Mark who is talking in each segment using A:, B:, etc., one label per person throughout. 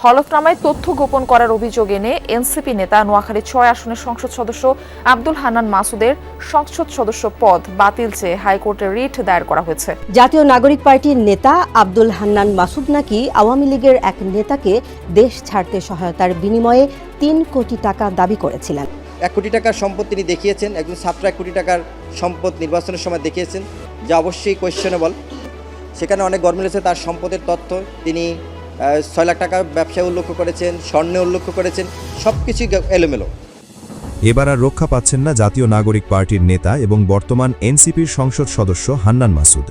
A: হলফনামায় তথ্য গোপন করার অভিযোগ এনে এনসিপি নেতা নোয়াখালী ৬ আসনের সংসদ সদস্য আব্দুল হান্নান মাসুদের সংসদ সদস্য পদ বাতিল চেয়ে হাইকোর্টে রিট দায়ের করা হয়েছে।
B: জাতীয় নাগরিক পার্টির নেতা আব্দুল হান্নান মাসুদ নাকি আওয়ামী লীগের এক নেতাকে দেশ ছাড়তে সহায়তার বিনিময়ে ৩ কোটি টাকা দাবি করেছিলেন।
C: ১ কোটি টাকার সম্পদ তিনি দেখিয়েছেন, একজন ছাত্র ১ কোটি টাকার সম্পদ নির্বাচনের সময় দেখিয়েছেন, যা অবশ্যই কোয়েশ্চেনেবল। সেখানে অনেক গরমিল আছে তার সম্পদের তথ্য। তিনি ৬ লাখ টাকা ব্যবসায় উল্লেখ করেছেন, স্বর্ণে উল্লেখ করেছেন, সব কিছুই এলোমেলো।
D: এবার আর রক্ষা পাচ্ছেন না জাতীয় নাগরিক পার্টির নেতা এবং বর্তমান এনসিপির সংসদ সদস্য হান্নান মাসুদ।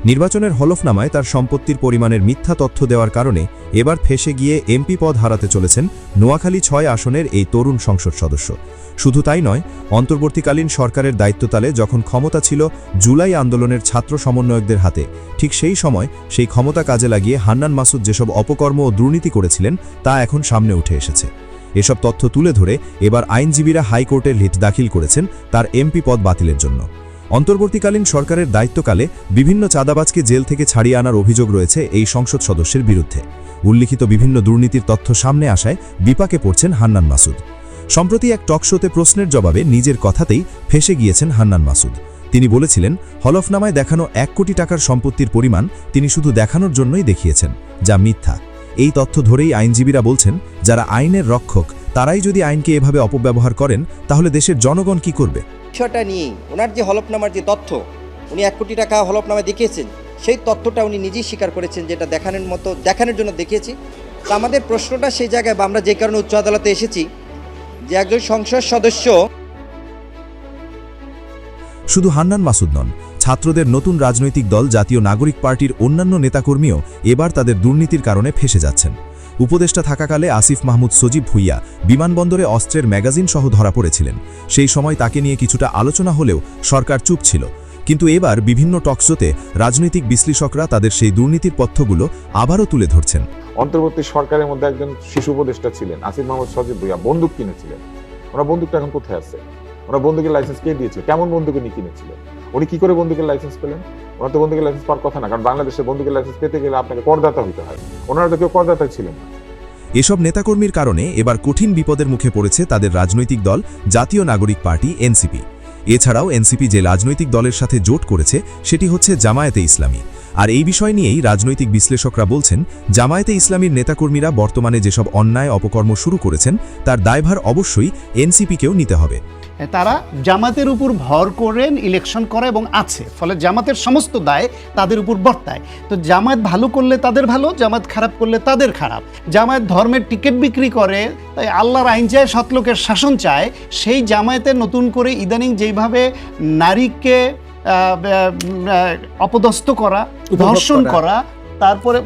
D: নির্বাচনের হলফনামায় তার সম্পত্তির পরিমাণের মিথ্যা তথ্য দেওয়ার কারণে এবার ফেঁসে গিয়ে এমপি পদ হারাতে চলেছেন নোয়াখালী ৬ আসনের এই তরুণ সংসদ সদস্য। শুধু তাই নয়, অন্তর্বর্তীকালীন সরকারের দায়িত্বতালে যখন ক্ষমতা ছিল জুলাই আন্দোলনের ছাত্র সমন্বয়কদের হাতে, ঠিক সেই সময় সেই ক্ষমতা কাজে লাগিয়ে হান্নান মাসুদ যেসব অপকর্ম ও দুর্নীতি করেছিলেন তা এখন সামনে উঠে এসেছে। এসব তথ্য তুলে ধরে এবার আইনজীবীরা হাইকোর্টে রিট দাখিল করেছেন তার এমপি পদ বাতিলের জন্য। অন্তর্বর্তীকালীন সরকারের দায়িত্বকালে বিভিন্ন চাঁদাবাজকে জেল থেকে ছাড়িয়ে আনার অভিযোগ রয়েছে এই সংসদ সদস্যের বিরুদ্ধে। উল্লিখিত বিভিন্ন দুর্নীতির তথ্য সামনে আসায় বিপাকে পড়ছেন হান্নান মাসুদ। সম্প্রতি এক টকশোতে প্রশ্নের জবাবে নিজের কথাতেই ফেঁসে গিয়েছেন হান্নান মাসুদ। তিনি বলেছিলেন, হলফনামায় দেখানো ১ কোটি টাকার সম্পত্তির পরিমাণ তিনি শুধু দেখানোর জন্যই দেখিয়েছেন, যা মিথ্যা। এই তথ্য ধরেই আইনজীবীরা বলছেন, যারা আইনের রক্ষক তারাই যদি আইনকে এভাবে অপব্যবহার করেন তাহলে দেশের জনগণ কি করবে?
C: বিষয়টা নিয়ে ওনার যে হলফনামার যে তথ্য, উনি ১ কোটি টাকা হলফনামায় দেখিয়েছেন, সেই তথ্যটা উনি নিজেই স্বীকার করেছেন, যেটা দেখানোর জন্য দেখিয়েছি। তো আমাদের প্রশ্নটা সেই জায়গায়, বা আমরা যে কারণে উচ্চ আদালতে এসেছি, যে একজন সংসদ সদস্য
D: শুধু হান্নান মাসুদ নন, ছাত্রদের নতুন রাজনৈতিক দল জাতীয় নাগরিক পার্টির অন্যান্য নেতাকর্মীও এবার তাদের দুর্নীতির কারণে ফেঁসে যাচ্ছেন। উপদেষ্টা থাকাকালে আসিফ মাহমুদ সজীব ভুইয়া বিমানবন্দরে অস্ত্রের ম্যাগাজিন সহ ধরা পড়েছিলেন। সেই সময় তাকে নিয়ে কিছুটা আলোচনা হলেও সরকার চুপ ছিল। কিন্তু এবার বিভিন্ন টকশোতে রাজনৈতিক বিশ্লেষকরা তাদের সেই দুর্নীতির তথ্যগুলো আবারও তুলে ধরছেন।
E: অন্তর্বর্তী সরকারের মধ্যে একজন শিশু উপদেষ্টা ছিলেন আসিফ মাহমুদ সজীব ভুইয়া, বন্দুক কিনেছিলেন। ওনার বন্দুকটা এখন কোথায় আছে? ওনার বন্দুকের লাইসেন্স কে দিয়েছিল? কেমন বন্দুক উনি কিনেছিলেন? উনি কি করে বন্দুকের লাইসেন্স পেলেন? ওনার তো বন্দুকের লাইসেন্স পাওয়ার কথা না, কারণ বাংলাদেশে বন্দুকের লাইসেন্স পেতে গেলে আপনাকে করদাতা হতে হয়। ওনারা তো কেউ করদাতা ছিলেন না।
D: এসব নেতাকর্মীর কারণে এবার কঠিন বিপদের মুখে পড়েছে তাদের রাজনৈতিক দল জাতীয় নাগরিক পার্টি এনসিপি। এছাড়াও এনসিপি যে রাজনৈতিক দলের সাথে জোট করেছে সেটি হচ্ছে জামায়াতে ইসলামী। আর এই বিষয় নিয়েই রাজনৈতিক বিশ্লেষকরা বলছেন, জামায়াতে ইসলামীর নেতাকর্মীরা বর্তমানে যেসব অন্যায় অপকর্ম শুরু করেছেন তার দায়ভার অবশ্যই এনসিপিকেও নিতে হবে।
F: তারা জামাতের উপর ভর করেন ইলেকশন করে এবং আছে, ফলে জামাতের সমস্ত দায় তাদের উপর বর্তায়। তো জামায়াত ভালো করলে তাদের ভালো, জামায়াত খারাপ করলে তাদের খারাপ। জামায়াত ধর্মের টিকিট বিক্রি করে, তাই আল্লাহর আইন চায়, সৎলোকের শাসন চায়। সেই জামায়াতের নতুন করে ইদানিং যেইভাবে নারীকে অপদস্থ করা, ধর্ষণ করা, তারপরে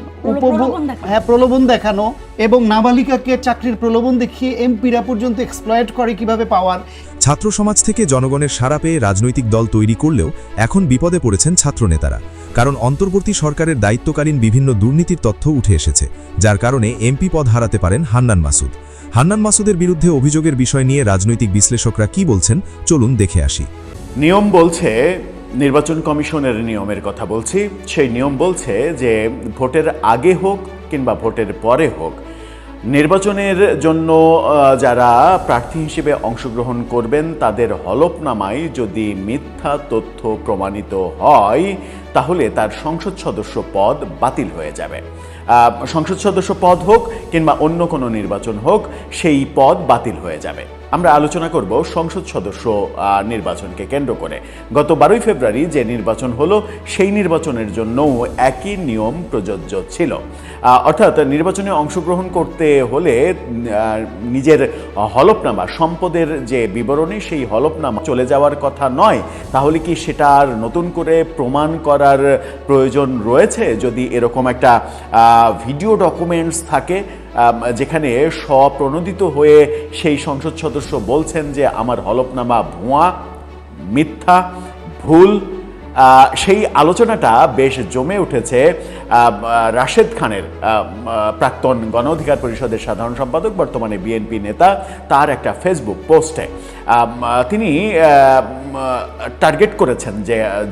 F: প্রলোভন দেখানো এবং নাবালিকাকে চাকরির প্রলোভন দেখিয়ে এমপিরা পর্যন্ত এক্সপ্লয়েট করে কিভাবে পাওয়ার।
D: ছাত্র সমাজ থেকে জনগণের সাড়া পেয়ে রাজনৈতিক দল তৈরি করলেও এখন বিপদে পড়েছেন ছাত্রনেতারা। কারণ অন্তর্বর্তী সরকারের দায়িত্বকালীন বিভিন্ন দুর্নীতির তথ্য উঠে এসেছে, যার কারণে এমপি পদ হারাতে পারেন হান্নান মাসুদ। হান্নান মাসুদের বিরুদ্ধে অভিযোগের বিষয় নিয়ে রাজনৈতিক বিশ্লেষকরা কি বলছেন চলুন দেখে আসি।
G: নিয়ম বলছে, নির্বাচন কমিশনের নিয়মের কথা বলছি, সেই নিয়ম বলছে যে ভোটের আগে হোক কিংবা ভোটের পরে হোক, নির্বাচনের জন্য যারা প্রার্থী হিসেবে অংশগ্রহণ করবেন তাদের হলফনামায় যদি মিথ্যা তথ্য প্রমাণিত হয় তাহলে তার সংসদ সদস্য পদ বাতিল হয়ে যাবে। সংসদ সদস্য পদ হোক কিংবা অন্য কোনো নির্বাচন হোক, সেই পদ বাতিল হয়ে যাবে। আমরা আলোচনা করব সংসদ সদস্য নির্বাচনকে কেন্দ্র করে। গত 12 ফেব্রুয়ারি যে নির্বাচন হলো সেই নির্বাচনের জন্যও একই নিয়ম প্রযোজ্য ছিল। অর্থাৎ নির্বাচনে অংশগ্রহণ করতে হলে নিজের হলফনামা, সম্পদের যে বিবরণী, সেই হলফনামা চলে যাওয়ার কথা নয়। তাহলে কি সেটা আর নতুন করে প্রমাণ করার প্রয়োজন রয়েছে? যদি এরকম একটা ভিডিও ডকুমেন্টস থাকে যেখানে স্বপ্রণোদিত হয়ে সেই সংসদ সদস্য বলছেন যে আমার হলফনামা ভুয়া, মিথ্যা, ভুল, সেই আলোচনাটা বেশ জমে উঠেছে রাশেদ খানের, প্রাক্তন গণ অধিকার পরিষদের সাধারণ সম্পাদক, বর্তমানে বিএনপি নেতা, তার একটা ফেসবুক পোস্টে। তিনি টার্গেট করেছেন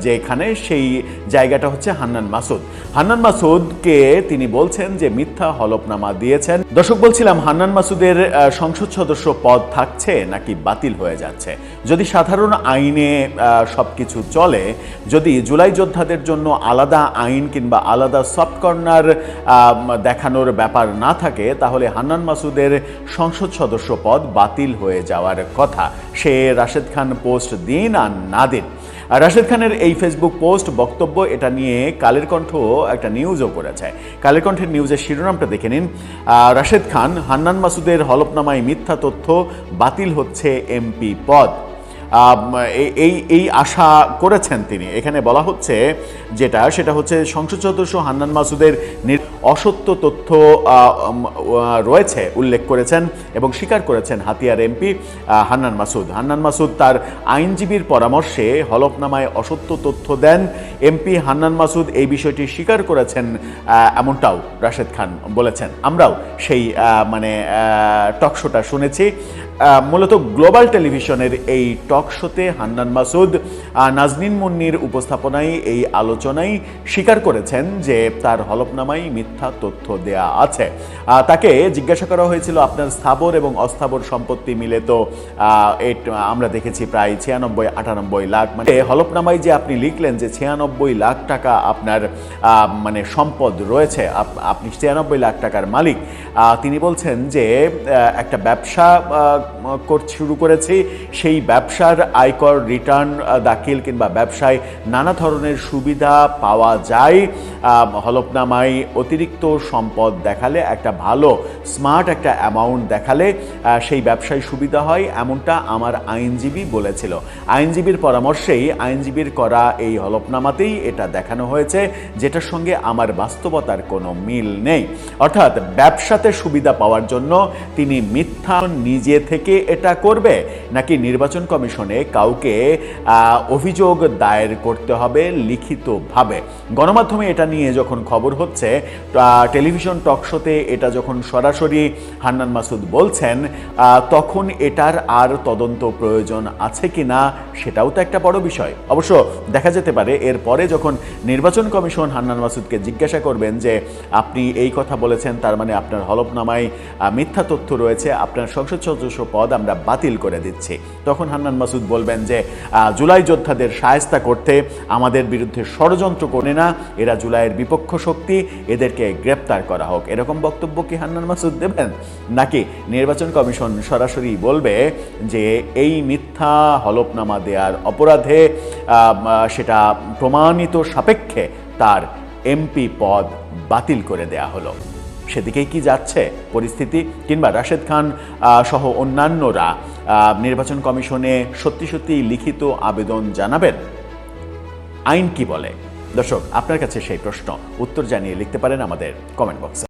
G: যে এখানে সেই জায়গাটা হচ্ছে হান্নান মাসুদ। হান্নান মাসুদকে তিনি বলছেন যে মিথ্যা হলফনামা দিয়েছেন। দর্শক, বলছিলাম হান্নান মাসুদের সংসদ সদস্য পদ থাকছে নাকি বাতিল হয়ে যাচ্ছে। যদি সাধারণ আইনে সবকিছু চলে, যদি জুলাই যোদ্ধাদের জন্য আলাদা আইন কিংবা আলাদা সফট কর্নার দেখানোর ব্যাপার না থাকে, তাহলে হান্নান মাসুদের সংসদ সদস্য পদ বাতিল হয়ে যাওয়ার কথা, সে রাশেদ খান পোস্ট দিন আর না দিন। রাশেদ খানের এই ফেসবুক পোস্ট, বক্তব্য, এটা নিয়ে কালের কণ্ঠ একটা নিউজও করেছে। কালের কণ্ঠের নিউজের শিরোনামটা দেখে নিন। রাশেদ খান, হান্নান মাসুদের হলফনামায় মিথ্যা তথ্য, বাতিল হচ্ছে এমপি পদ। এই আশা করেছেন তিনি। এখানে বলা হচ্ছে সেটা হচ্ছে সংসদ সদস্য হান্নান মাসুদের অসত্য তথ্য রয়েছে উল্লেখ করেছেন এবং স্বীকার করেছেন হাতিয়ার এমপি হান্নান মাসুদ। হান্নান মাসুদ তার আইনজীবীর পরামর্শে হলফনামায় অসত্য তথ্য দেন। এমপি হান্নান মাসুদ এই বিষয়টি স্বীকার করেছেন, এমনটাও রাশেদ খান বলেছেন। আমরাও সেই টকশোটা শুনেছি। মূলত গ্লোবাল টেলিভিশনের এই টক শোতে হান্নান মাসুদ নাজনীন মুন্নির উপস্থাপনায় এই আলোচনায় স্বীকার করেছেন যে তার হলফনামায় মিথ্যা তথ্য দেয়া আছে। তাকে জিজ্ঞাসা করা হয়েছিল, আপনার স্থাবর এবং অস্থাবর সম্পত্তি মিলে তো আমরা দেখেছি প্রায় 96-98 লাখ, মানে হলফনামায় যে আপনি লিখলেন যে 96 লাখ টাকা আপনার সম্পদ রয়েছে, আপনি 96 লাখ টাকার মালিক। তিনি বলছেন যে একটা ব্যবসা শুরু করেছি, সেই ব্যবসার আয়কর রিটার্ন দাখিল কিংবা ব্যবসায় নানা ধরনের সুবিধা পাওয়া যায়। হলফনামায় অতিরিক্ত সম্পদ দেখালে, একটা ভালো স্মার্ট একটা অ্যামাউন্ট দেখালে সেই ব্যবসায় সুবিধা হয়, এমনটা আমার আইনজীবী বলেছিল। আইনজীবীর পরামর্শেই, আইনজীবীর করা এই হলফনামাতেই এটা দেখানো হয়েছে, যেটার সঙ্গে আমার বাস্তবতার কোনো মিল নেই। অর্থাৎ ব্যবসাতে সুবিধা পাওয়ার জন্য তিনি মিথ্যা নিজে থেকে এটা করবে, নাকি নির্বাচন কমিশনে কাউকে অভিযোগ দায়ের করতে হবে লিখিতভাবে। গণমাধ্যমে এটা নিয়ে যখন খবর হচ্ছে, টেলিভিশন টকশোতে এটা যখন সরাসরি হান্নান মাসুদ বলছেন, তখন এটার আর তদন্ত প্রয়োজন আছে কিনা সেটাও তো একটা বড় বিষয়। অবশ্য দেখা যেতে পারে এরপরে যখন নির্বাচন কমিশন হান্নান মাসুদকে জিজ্ঞাসা করবেন যে আপনি এই কথা বলেছেন, তার মানে আপনার হলফনামায় মিথ্যা তথ্য রয়েছে, আপনার সংসদ সদস্য পদ আমরা বাতিল করে দিচ্ছি, তখন হান্নান মাসুদ বলবেন যে জুলাই যোদ্ধাদের শায়েস্তা করতে আমাদের বিরুদ্ধে ষড়যন্ত্র করে না, এরা জুলাইয়ের বিপক্ষ শক্তি, এদেরকে গ্রেপ্তার করা হোক। এরকম বক্তব্য কি হান্নান মাসুদ দেবেন? নাকি নির্বাচন কমিশন সরাসরি বলবে যে এই মিথ্যা হলফনামা দেওয়ার অপরাধে সেটা প্রমাণিত সাপেক্ষে তার এমপি পদ বাতিল করে দেয়া হলো? সেদিকেই কি যাচ্ছে পরিস্থিতি? কিংবা রাশেদ খান সহ অন্যান্যরা নির্বাচন কমিশনে সত্যি সত্যি লিখিত আবেদন জানাবেন? আইন কি বলে? দর্শক, আপনার কাছে সেই প্রশ্ন, উত্তর জানিয়ে লিখতে পারেন আমাদের কমেন্ট বক্সে।